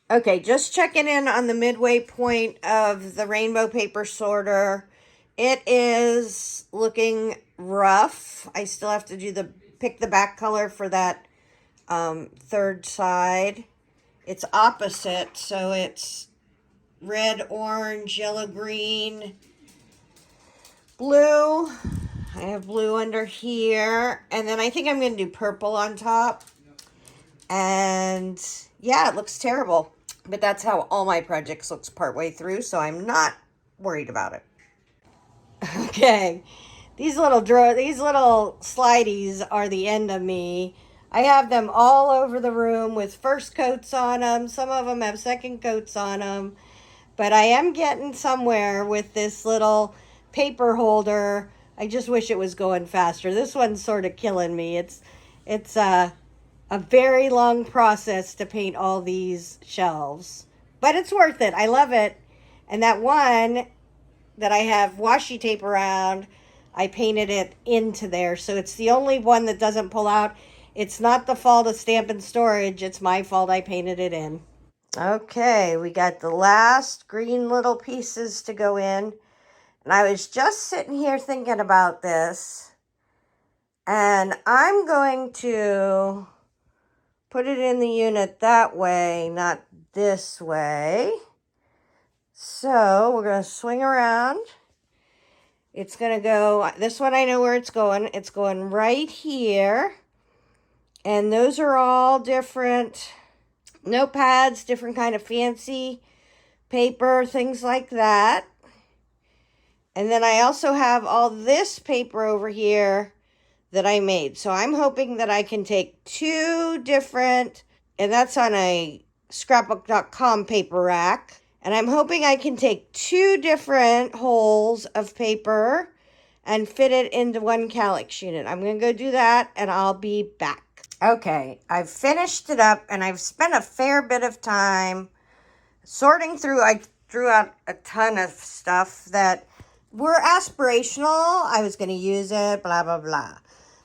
Okay, just checking in on the midway point of the rainbow paper sorter. It is looking rough. I still have to do pick the back color for that third side. It's opposite, so it's red, orange, yellow, green, blue. I have blue under here, and then I think I'm going to do purple on top. And yeah, it looks terrible. But that's how all my projects looks partway through, so I'm not worried about it. Okay. These little slideys are the end of me. I have them all over the room with first coats on them. Some of them have second coats on them. But I am getting somewhere with this little paper holder. I just wish it was going faster. This one's sort of killing me. It's a very long process to paint all these shelves, but it's worth it. I love it. And that one that I have washi tape around, I painted it into there. So it's the only one that doesn't pull out. It's not the fault of Stampin' Storage. It's my fault I painted it in. Okay, we got the last green little pieces to go in. And I was just sitting here thinking about this. And I'm going to put it in the unit that way, not this way. So we're going to swing around. It's going to go, this one I know where it's going. It's going right here. And those are all different notepads, different kind of fancy paper, things like that. And then I also have all this paper over here that I made. So I'm hoping that I can take two different, and that's on a scrapbook.com paper rack. And I'm hoping I can take two different holes of paper and fit it into one Kallax unit. I'm going to go do that and I'll be back. Okay, I've finished it up and I've spent a fair bit of time sorting through. I drew out a ton of stuff that were aspirational. I was going to use it, blah, blah, blah.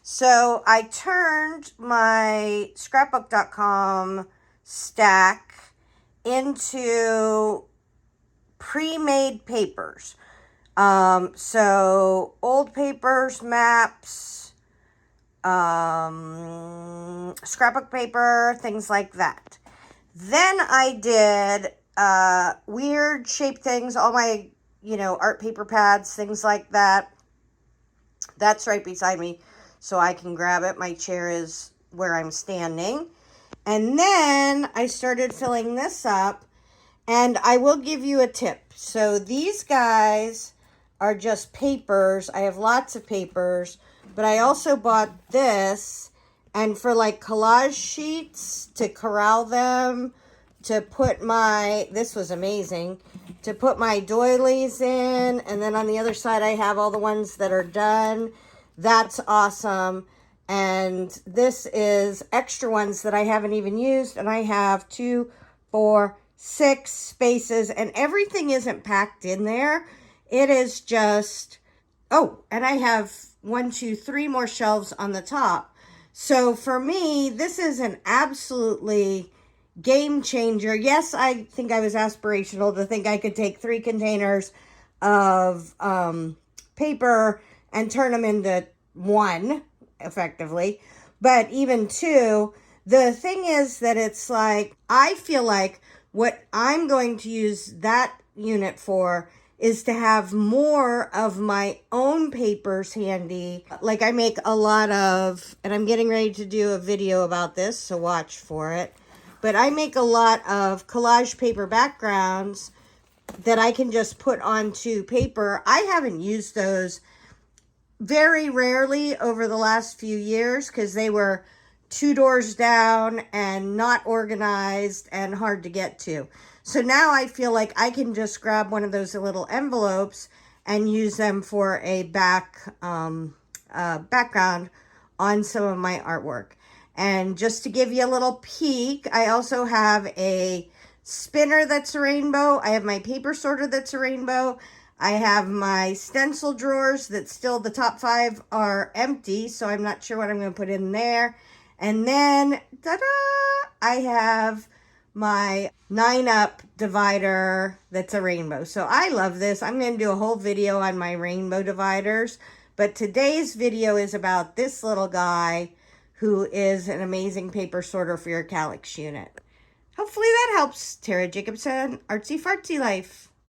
So I turned my scrapbook.com stack into pre-made papers. So old papers, maps, scrapbook paper, things like that. Then I did weird shaped things, all my, art paper pads, things like that. That's right beside me, so I can grab it. My chair is where I'm standing. And then I started filling this up, and I will give you a tip. So these guys are just papers. I have lots of papers, but I also bought this, and for like collage sheets to corral them, to put this was amazing, to put my doilies in, and then on the other side I have all the ones that are done. That's awesome. And this is extra ones that I haven't even used, and I have 2, 4, 6 spaces, and everything isn't packed in there. It is just, and I have 1, 2, 3 more shelves on the top. So for me, this is an absolutely game changer. Yes, I think I was aspirational to think I could take 3 containers of paper and turn them into 1 effectively, but even 2. The thing is that it's like, I feel like what I'm going to use that unit for is to have more of my own papers handy. Like I make a lot of, and I'm getting ready to do a video about this, so watch for it. But I make a lot of collage paper backgrounds that I can just put onto paper. I haven't used those very rarely over the last few years because they were 2 doors down and not organized and hard to get to. So now I feel like I can just grab one of those little envelopes and use them for a background on some of my artwork. And just to give you a little peek, I also have a spinner that's a rainbow. I have my paper sorter that's a rainbow. I have my stencil drawers that still, the top 5 are empty, so I'm not sure what I'm going to put in there. And then, ta-da, I have my 9-up divider that's a rainbow. So I love this. I'm going to do a whole video on my rainbow dividers. But today's video is about this little guy who is an amazing paper sorter for your Kallax unit. Hopefully that helps. Tara Jacobson, Artsy Fartsy Life.